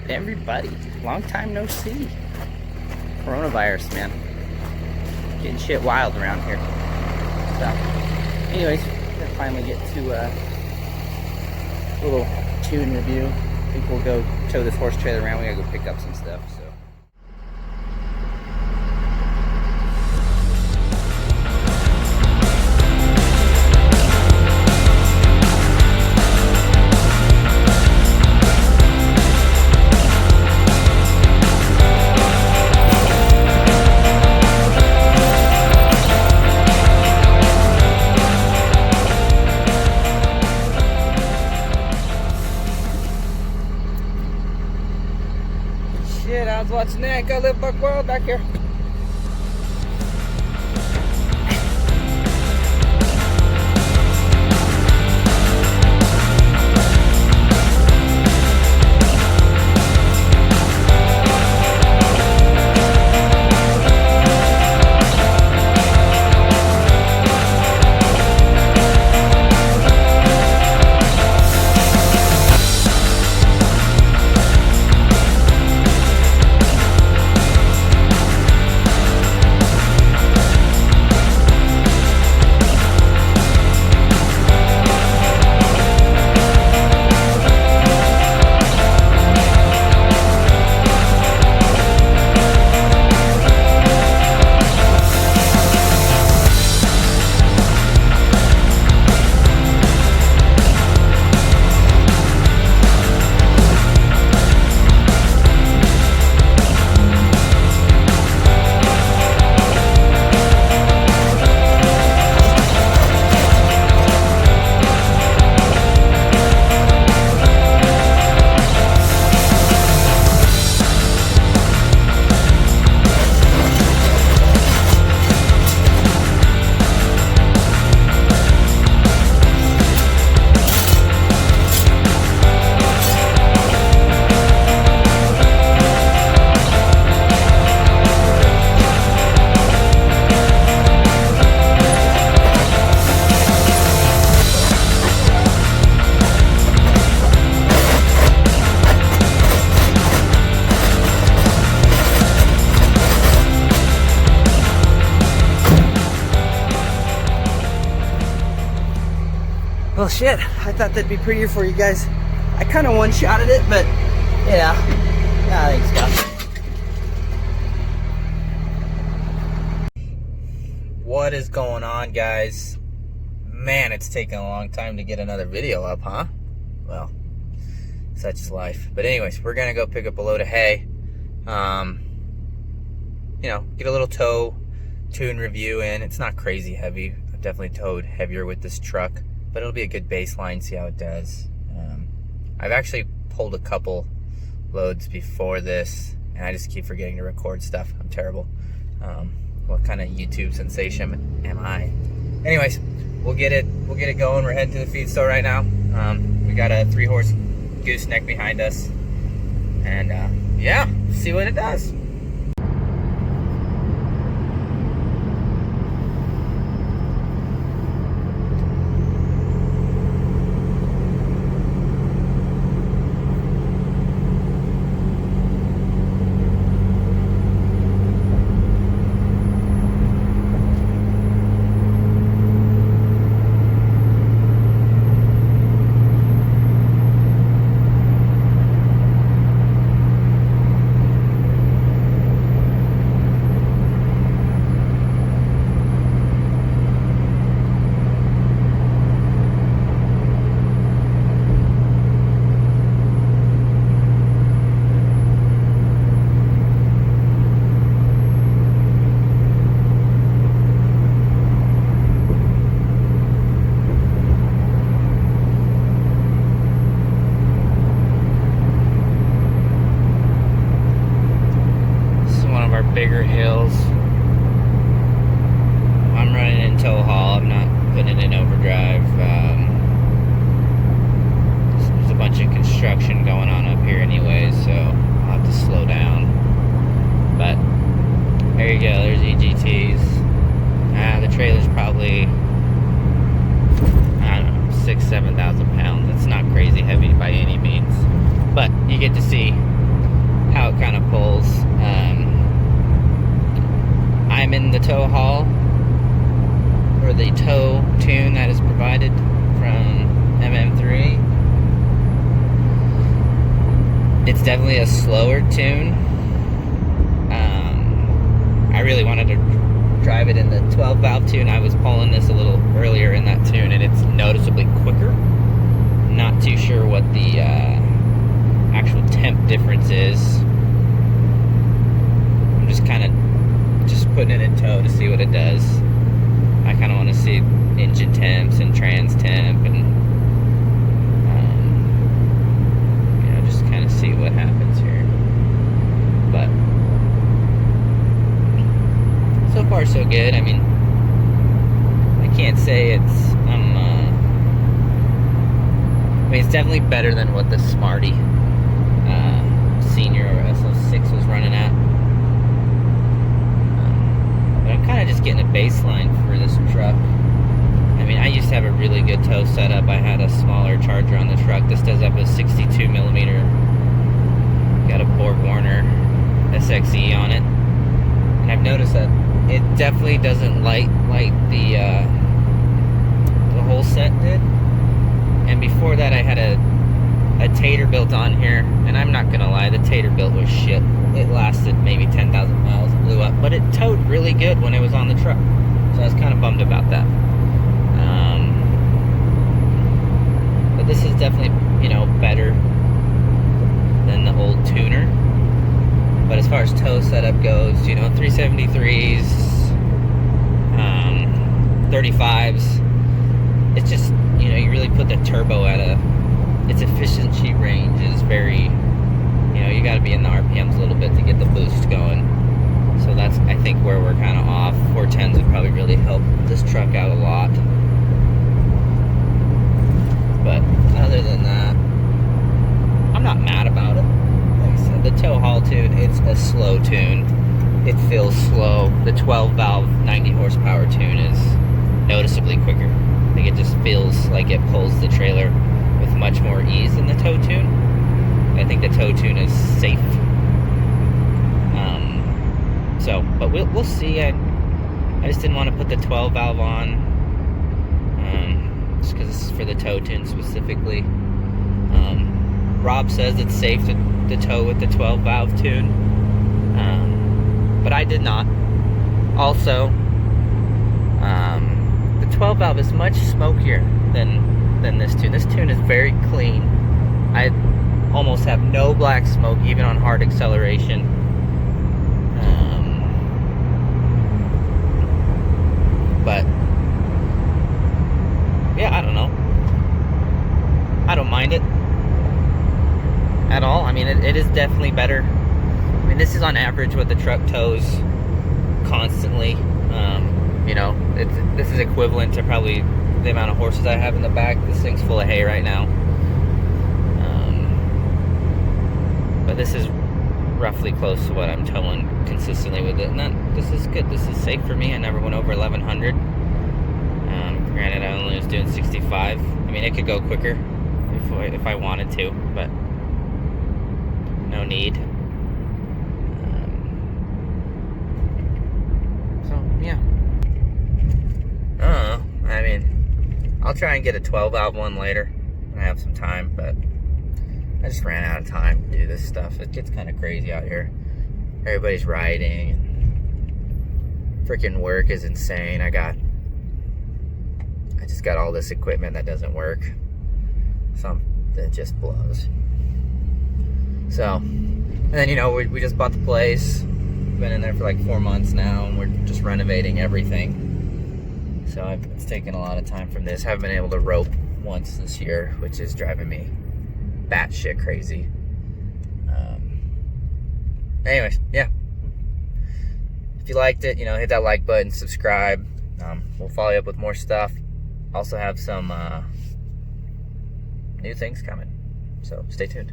up, everybody? Long time no see. Coronavirus, man. Getting shit wild around here. So, anyways, we're gonna finally get to a little tune review. I think we'll go tow this horse trailer around. We gotta go pick up some stuff, so. Shit, I was watching that. Go live Buck World back here. Well, shit, I thought that'd be prettier for you guys. I kind of one-shotted it, but yeah, I think so. What is going on, guys? Man, it's taken a long time to get another video up, huh? Well, such is life. But anyways, we're gonna go pick up a load of hay. You know, get a little tune review in. It's not crazy heavy. I've definitely towed heavier with this truck, but it'll be a good baseline, see how it does. I've actually pulled a couple loads before this, and I just keep forgetting to record stuff. I'm terrible. What kind of YouTube sensation am I? Anyways, we'll get it going. We're heading to the feed store right now. We got a 3-horse gooseneck behind us, and yeah, see what it does. Bigger hills. I'm running in tow haul. I'm not putting it in overdrive. There's a bunch of construction going on up here anyways, so I'll have to slow down. But there you go. There's EGTs. The trailer's probably, I don't know, 6,000 to 7,000 pounds. It's not crazy heavy by any means, but you get to see how it kind of pulls. I'm in the tow haul, or the tow tune that is provided from MM3. It's definitely a slower tune. I really wanted to drive it in the 12 valve tune. I was pulling this a little earlier in that tune, and it's noticeably quicker. Not too sure what the actual temp difference is. I'm just kind of putting it in tow to see what it does. I kind of want to see engine temps and trans temp, and you know, just kind of see what happens here. But so far so good. I mean, I can't say it's I mean, it's definitely better than what the Smarty Senior or SO6 was running at. But I'm kind of just getting a baseline for this truck. I mean, I used to have a really good tow setup. I had a smaller charger on the truck. This does have a 62 millimeter. Got a Borg Warner SXE on it. And I've noticed that it definitely doesn't light like the whole set did. And before that, I had a Tater built on here, and I'm not gonna lie, the Tater built was shit. It lasted maybe 10,000 miles, blew up, but it towed really good when it was on the truck. So I was kind of bummed about that. But this is definitely, you know, better than the old tuner. But as far as tow setup goes, you know, 373s, 35s, it's just, you know, you really put the turbo at its efficiency range is very, you know, you got to be in the RPMs a little bit to get the boost going. So that's, I think, where we're kind of off. 410s would probably really help this truck out a lot. But other than that, I'm not mad about it. Like I said, the tow haul tune, it's a slow tune. It feels slow. The 12 valve 90 horsepower tune is noticeably quicker. I think it just feels like it pulls the trailer with much more ease than the tow tune. I think the tow tune is safe. But we'll see. I just didn't want to put the 12 valve on, just because this is for the tow tune specifically. Rob says it's safe to tow with the 12 valve tune, but I did not. Also, the 12 valve is much smokier than this tune. This tune is very clean. I almost have no black smoke, even on hard acceleration. But yeah, I don't know. I don't mind it at all. I mean, it is definitely better. I mean, this is on average what the truck tows constantly. You know, this is equivalent to probably the amount of horses I have in the back. This thing's full of hay right now. But this is roughly close to what I'm towing consistently with it. And this is good. This is safe for me. I never went over 1100. Granted, I only was doing 65. I mean, it could go quicker if I wanted to, but no need. So, yeah. I don't know. I mean, I'll try and get a 12 valve one later when I have some time, but I just ran out of time to do this stuff. It gets kind of crazy out here. Everybody's riding, and freaking work is insane. I just got all this equipment that doesn't work. Some that just blows. So, and then, you know, we just bought the place. Been in there for like 4 months now, and we're just renovating everything. So it's taken a lot of time from this. Haven't been able to rope once this year, which is driving me batshit crazy. Anyways, yeah. If you liked it, you know, hit that like button, subscribe. We'll follow you up with more stuff. Also have some new things coming. So stay tuned.